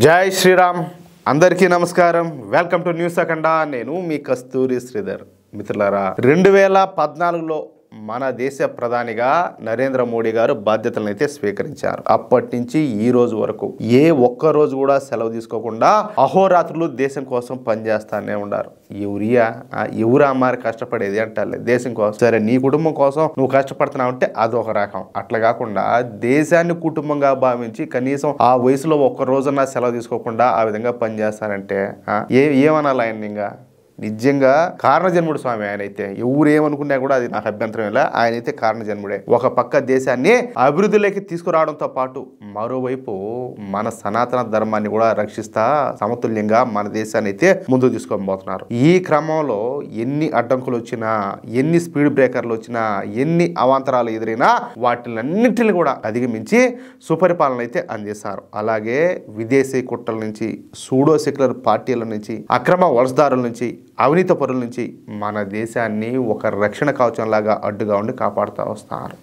జై శ్రీరామ్ అందరికీ నమస్కారం. వెల్కమ్ టు న్యూస్ అఖండ. నేను మీ కస్తూరి శ్రీధర్. మిత్రులారా, 2014లో మన దేశ ప్రధానిగా నరేంద్ర మోడీ గారు బాధ్యతలను అయితే స్వీకరించారు. అప్పటి నుంచి ఈ రోజు వరకు ఏ ఒక్క రోజు కూడా సెలవు తీసుకోకుండా అహోరాత్రులు దేశం కోసం పనిచేస్తానే ఉన్నారు. ఎవరా మరి కష్టపడేది అంటారు దేశం కోసం. సరే, నీ కుటుంబం కోసం నువ్వు కష్టపడుతున్నావు అంటే అదొక రకం. అట్లా కాకుండా దేశాన్ని కుటుంబంగా భావించి కనీసం ఆ వయసులో ఒక్క రోజున సెలవు తీసుకోకుండా ఆ విధంగా పనిచేస్తారంటే ఏమనాలి ఆయన? ఇంకా నిజంగా కారణజన్ముడు స్వామి ఆయన అయితే. ఎవరేమనుకున్నా కూడా అది నాకు అభ్యంతరం ఇలా. ఆయన అయితే కారణజన్ముడే. ఒక పక్క దేశాన్ని అభివృద్ధిలోకి తీసుకురావడంతో పాటు మరోవైపు మన సనాతన ధర్మాన్ని కూడా రక్షిస్తా సమతుల్యంగా మన దేశాన్ని అయితే ముందుకు తీసుకోబోతున్నారు. ఈ క్రమంలో ఎన్ని అడ్డంకులు వచ్చినా, ఎన్ని స్పీడ్ బ్రేకర్లు వచ్చినా, ఎన్ని అవాంతరాలు ఎదురైనా వాటిలన్నింటిని కూడా అధిగమించి సుపరిపాలన అయితే అందిస్తారు. అలాగే విదేశీ కుట్రల నుంచి, సూడో సెక్యులర్ పార్టీల నుంచి, అక్రమ వలసదారుల నుంచి, అవినీతి పరుల నుంచి మన దేశాన్ని ఒక రక్షణ కవచంలాగా అడ్డుగా ఉండి కాపాడుతూ వస్తారు.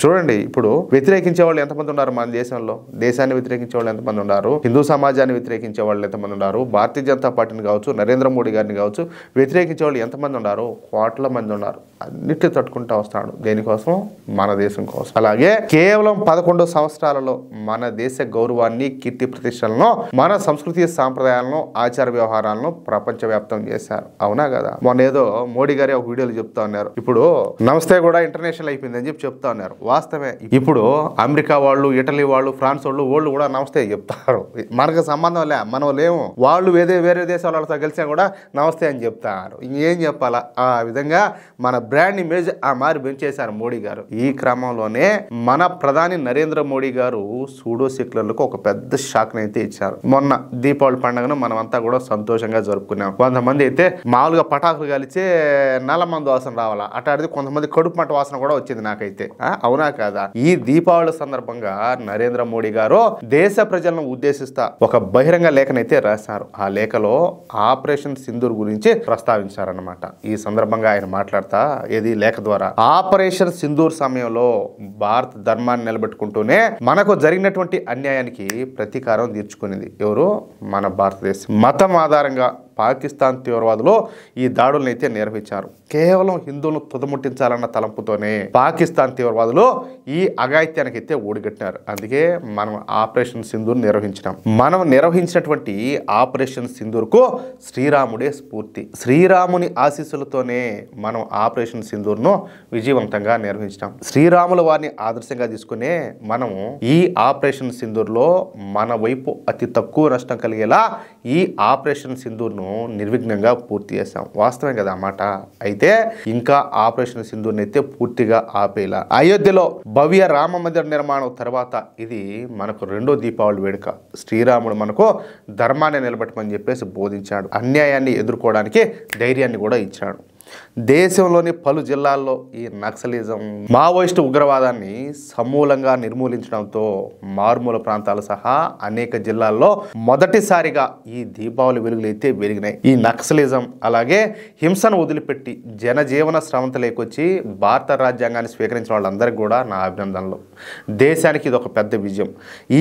చూడండి, ఇప్పుడు వ్యతిరేకించే వాళ్ళు ఎంతమంది ఉన్నారు మన దేశంలో? దేశాన్ని వ్యతిరేకించే వాళ్ళు ఎంతమంది ఉన్నారు? హిందూ సమాజాన్ని వ్యతిరేకించే వాళ్ళు ఎంతమంది ఉన్నారు? భారతీయ జనతా పార్టీని కావచ్చు, నరేంద్ర మోడీ గారిని కావచ్చు, వ్యతిరేకించే వాళ్ళు ఎంతమంది ఉన్నారు? కోట్ల మంది ఉన్నారు. అన్నిటిని తట్టుకుంటూ వస్తాడు. దేనికోసం? మన దేశం కోసం. అలాగే కేవలం 11 సంవత్సరాలలో మన దేశ గౌరవాన్ని, కీర్తి ప్రతిష్టలను, మన సంస్కృతి సాంప్రదాయాలను, ఆచార వ్యవహారాలను ప్రపంచవ్యాప్తం చేశారు. అవునా కదా? మొన్న ఏదో మోడీ గారి ఒక వీడియోలు చెప్తా ఉన్నారు. ఇప్పుడు నమస్తే కూడా ఇంటర్నేషనల్ అయిపోయిందని చెప్పి చెప్తా ఉన్నారు. వాస్తవమే. ఇప్పుడు అమెరికా వాళ్ళు, ఇటలీ వాళ్ళు, ఫ్రాన్స్ వాళ్ళు కూడా నమస్తే చెప్తారు. మనకు సంబంధం లే, మనం లేము. వాళ్ళు వేరే దేశాల వాళ్ళతో కలిసినా కూడా నమస్తే అని చెప్తారు. ఇంకేం చెప్పాలా? ఆ విధంగా మన బ్రాండ్ ఇమేజ్ మారి పెంచేశారు మోడీ గారు. ఈ క్రమంలోనే మన ప్రధాని నరేంద్ర మోడీ గారు సూడో సెక్యులర్లకు ఒక పెద్ద షాక్ అయితే ఇచ్చారు. మొన్న దీపావళి పండుగను మనం అంతా కూడా సంతోషంగా జరుపుకున్నాం. కొంతమంది అయితే మామూలుగా పటాకులు కలిచే నల్లమందు వాసన రావాలా అటాడిది, కొంతమంది కడుపు మంట వాసన కూడా వచ్చింది నాకైతే. అవునా కాదా? ఈ దీపావళి సందర్భంగా నరేంద్ర మోడీ గారు దేశ ప్రజలను ఉద్దేశిస్తా ఒక బహిరంగ లేఖనైతే రాశారు. ఆ లేఖలో ఆపరేషన్ సింధూర్ గురించి ప్రస్తావించారన్నమాట. ఈ సందర్భంగా ఆయన మాట్లాడతా ఏది లేఖ ద్వారా ఆపరేషన్ సింధూర్ సమయంలో భారత ధర్మాన్ని నిలబెట్టుకుంటూనే మనకు జరిగినటువంటి అన్యాయానికి ప్రతీకారం తీర్చుకునేది ఎవరు? మన భారతదేశం. మతం ఆధారంగా పాకిస్తాన్ తీవ్రవాదులు ఈ దాడులను అయితే నిర్వహించారు. కేవలం హిందువులను తుదముట్టించాలన్న తలంపుతోనే పాకిస్తాన్ తీవ్రవాదులు ఈ అఘాయిత్యానికి అయితే ఓడిగట్టినారు. అందుకే మనం ఆపరేషన్ సింధూర్ నిర్వహించినాం. మనం నిర్వహించినటువంటి ఆపరేషన్ సింధూర్కు శ్రీరాముడే స్ఫూర్తి. శ్రీరాముని ఆశీస్సులతోనే మనం ఆపరేషన్ సింధూర్ను విజయవంతంగా నిర్వహించినాం. శ్రీరాముల వారిని ఆదర్శంగా తీసుకునే మనం ఈ ఆపరేషన్ సింధూర్లో మన వైపు అతి తక్కువ నష్టం కలిగేలా ఈ ఆపరేషన్ సింధూర్ను నిర్విఘ్నంగా పూర్తి చేశాం. వాస్తవం కదా అన్నమాట. అయితే ఇంకా ఆపరేషన్ సింధూర్ని అయితే పూర్తిగా ఆపేలా. అయోధ్యలో భవ్య రామ మందిర నిర్మాణం తర్వాత ఇది మనకు 2వ దీపావళి వేడుక. శ్రీరాముడు మనకు ధర్మాన్ని నిలబెట్టమని చెప్పేసి బోధించాడు. అన్యాయాన్ని ఎదుర్కోవడానికి ధైర్యాన్ని కూడా ఇచ్చాడు. దేశంలోని పలు జిల్లాల్లో ఈ నక్సలిజం, మావోయిస్టు ఉగ్రవాదాన్ని సమూలంగా నిర్మూలించడంతో మారుమూల ప్రాంతాలు సహా అనేక జిల్లాల్లో మొదటిసారిగా ఈ దీపావళి వెలుగులు అయితే వెలిగినాయి. ఈ నక్సలిజం అలాగే హింసను వదిలిపెట్టి జనజీవన స్రవంతలేకొచ్చి భారత రాజ్యాంగాన్ని స్వీకరించిన వాళ్ళందరికీ కూడా నా అభినందనలు. దేశానికి ఇది ఒక పెద్ద విజయం.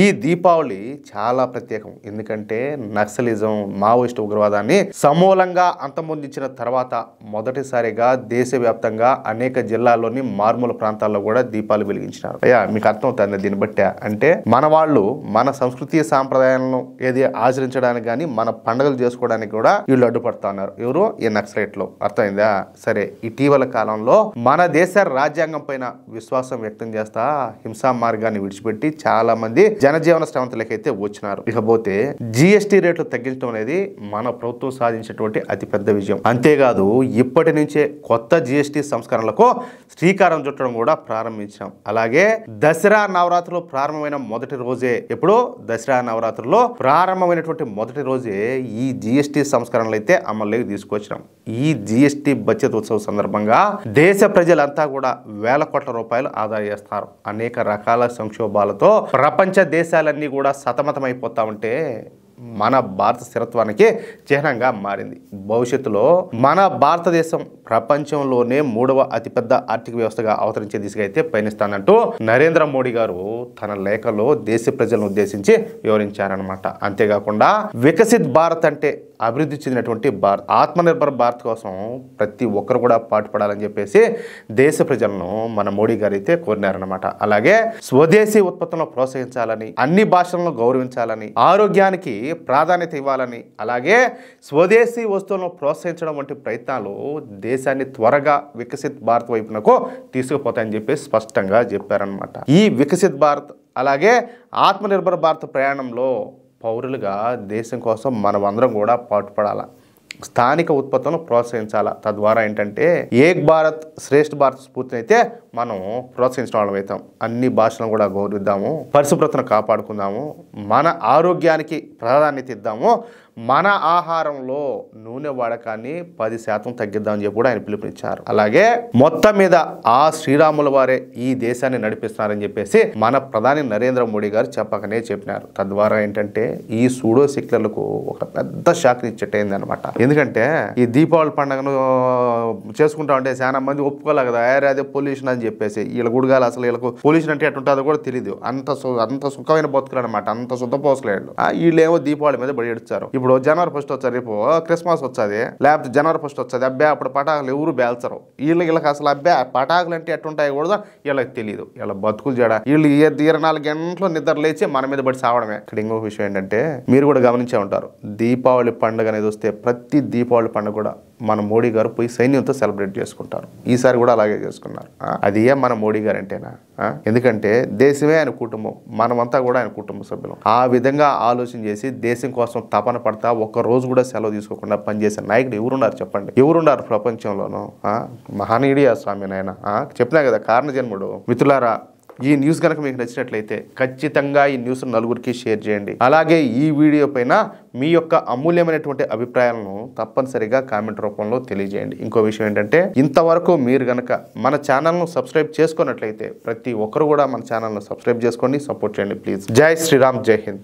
ఈ దీపావళి చాలా ప్రత్యేకం. ఎందుకంటే నక్సలిజం, మావోయిస్టు ఉగ్రవాదాన్ని సమూలంగా అంతమొందించిన తర్వాత మొదటిసారిగా దేశవ్యాప్తంగా అనేక జిల్లాల్లోని మారుమూల ప్రాంతాల్లో కూడా దీపాలు వెలిగించినారు. అయ్యా, మీకు అర్థం అవుతుంది దీన్ని బట్టి. అంటే మన వాళ్ళు మన సంస్కృతి సాంప్రదాయాలను ఏది ఆచరించడానికి కానీ, మన పండుగలు చేసుకోవడానికి కూడా వీళ్ళు అడ్డుపడతా ఉన్నారు. ఎవరు? ఈ నక్సలైట్లు. అర్థమైందా? సరే, ఇటీవల కాలంలో మన దేశ రాజ్యాంగం పైన విశ్వాసం వ్యక్తం చేస్తా హింసా మార్గాన్ని విడిచిపెట్టి చాలా మంది జనజీవన శ్రవంతులకైతే వచ్చినారు. ఇకపోతే GST రేట్లు తగ్గించడం అనేది మన ప్రభుత్వం సాధించినటువంటి అతిపెద్ద విజయం. అంతేకాదు ఇప్పటి నుంచే కొత్త GST సంస్కరణలకు శ్రీకారం చుట్టడం కూడా ప్రారంభించాం. అలాగే దసరా నవరాత్రులు ప్రారంభమైన మొదటి రోజే, ఎప్పుడు దసరా నవరాత్రుల్లో ప్రారంభమైనటువంటి మొదటి రోజే ఈ GST సంస్కరణలు అయితే అమల్లోకి తీసుకొచ్చినాం. ఈ GST బడ్జెట్ ఉత్సవం సందర్భంగా దేశ ప్రజలంతా కూడా వేల కోట్ల రూపాయలు ఆదా చేస్తారు. అనేక రకాల సంక్షోభాలతో ప్రపంచ దేశాలన్నీ కూడా సతమతమైపోతా ఉంటే మన భారత స్థిరత్వానికి చిహ్నంగా మారింది. భవిష్యత్తులో మన భారతదేశం ప్రపంచంలోనే 3వ అతిపెద్ద ఆర్థిక వ్యవస్థగా అవతరించే దిశగా అయితే పయనిస్తానంటూ నరేంద్ర మోడీ గారు తన లేఖలో దేశ ప్రజలను ఉద్దేశించి వివరించారనమాట. అంతేకాకుండా వికసిత్ భారత్ అంటే అభివృద్ధి చెందినటువంటి భారత్, ఆత్మనిర్భర్ భారత్ కోసం ప్రతి ఒక్కరు కూడా పాటుపడాలని చెప్పేసి దేశ ప్రజలను మన మోడీ గారు అయితే కోరినారనమాట. అలాగే స్వదేశీ ఉత్పత్తులను ప్రోత్సహించాలని, అన్ని భాషలను గౌరవించాలని, ఆరోగ్యానికి ప్రాధాన్యత ఇవ్వాలని, అలాగే స్వదేశీ వస్తువులను ప్రోత్సహించడం వంటి ప్రయత్నాలు దేశాన్ని త్వరగా వికసిత్ భారత్ వైపునకు తీసుకుపోతాయని చెప్పేసి స్పష్టంగా చెప్పారనమాట. ఈ వికసిత్ భారత్ అలాగే ఆత్మనిర్భర్ భారత్ ప్రయాణంలో పౌరులుగా దేశం కోసం మనమందరం కూడా పాటుపడాలా, స్థానిక ఉత్పత్తులను ప్రోత్సహించాలా. తద్వారా ఏంటంటే ఏక్ భారత్ శ్రేష్ఠ భారత్ స్ఫూర్తిని అయితే మనం ప్రోత్సహించడం వాళ్ళం అవుతాం. అన్ని భాషలను కూడా గౌరవిద్దాము, పరిశుభ్రతను కాపాడుకుందాము, మన ఆరోగ్యానికి ప్రాధాన్యత ఇద్దాము, మన ఆహారంలో నూనె వాడకాన్ని 10% తగ్గిద్దామని చెప్పి కూడా ఆయన పిలుపునిచ్చారు. అలాగే మొత్తం మీద ఆ శ్రీరాముల వారే ఈ దేశాన్ని నడిపిస్తున్నారని చెప్పేసి మన ప్రధాని నరేంద్ర మోడీ గారు చెప్పకనే చెప్పినారు. తద్వారా ఏంటంటే ఈ సూడో సెక్యులర్లకు ఒక పెద్ద షాక్ ఇచ్చేటైంది అనమాట. ఎందుకంటే ఈ దీపావళి పండుగను చేసుకుంటా ఉంటే చాలా మంది ఒప్పుకోలే కదా, అదే పొల్యూషన్ అని చెప్పేసి. వీళ్ళ గుడిగాలు అసలు వీళ్ళకు పొల్యూషన్ అంటే ఎట్టుంటుందో కూడా తెలియదు. అంత సుఖమైన బతుకులు అనమాట, అంత శుద్ధపోసలేడు. వీళ్ళేమో దీపావళి మీద బడి ఎడుస్తారు. ఇప్పుడు జనవరి 1 వచ్చారు, రేపు క్రిస్మస్ వచ్చేది, లేకపోతే జనవరి 1 వచ్చేది. అబ్బాయి అప్పుడు పటాకులు ఎవరు బేల్చరు. వీళ్ళకి అసలు అబ్బాయి పటాకులు అంటే ఎట్టుంటాయి కూడా వీళ్ళకి తెలియదు. వీళ్ళ బతుకులు చేయడా, వీళ్ళు 24 గంటలు నిద్ర లేచి మన మీద పడి సావడమే. ఇక్కడ ఇంకొక విషయం ఏంటంటే మీరు కూడా గమనించే ఉంటారు, దీపావళి పండుగ అనేది వస్తే ప్రతి దీపావళి పండుగ కూడా మన మోడీ గారు పోయి సైన్యంతో సెలబ్రేట్ చేసుకుంటారు. ఈసారి కూడా అలాగే చేసుకున్నారు. అది ఏ మన మోడీ గారు అంటేనా? ఎందుకంటే దేశమే ఆయన కుటుంబం, మనమంతా కూడా ఆయన కుటుంబ సభ్యులం. ఆ విధంగా ఆలోచన చేసి దేశం కోసం తపన పడతా ఒక్క రోజు కూడా సెలవు తీసుకోకుండా పనిచేసే నాయకుడు ఎవరున్నారు చెప్పండి? ఎవరున్నారు ప్రపంచంలోనూ? మహనీయుడియా స్వామి నాయన. చెప్పినా కదా కారణ జన్ముడు. మిత్రులారా, ఈ న్యూస్ కనుక మీకు నచ్చినట్లయితే ఖచ్చితంగా ఈ న్యూస్ నలుగురికి షేర్ చేయండి. అలాగే ఈ వీడియో పైన మీ యొక్క అమూల్యమైనటువంటి అభిప్రాయాలను తప్పనిసరిగా కామెంట్ రూపంలో తెలియజేయండి. ఇంకో విషయం ఏంటంటే ఇంతవరకు మీరు కనుక మన ఛానల్ను సబ్స్క్రైబ్ చేసుకున్నట్లయితే ప్రతి ఒక్కరు కూడా మన ఛానల్ను సబ్స్క్రైబ్ చేసుకోండి, సపోర్ట్ చేయండి ప్లీజ్. జై శ్రీరామ్, జై హింద్.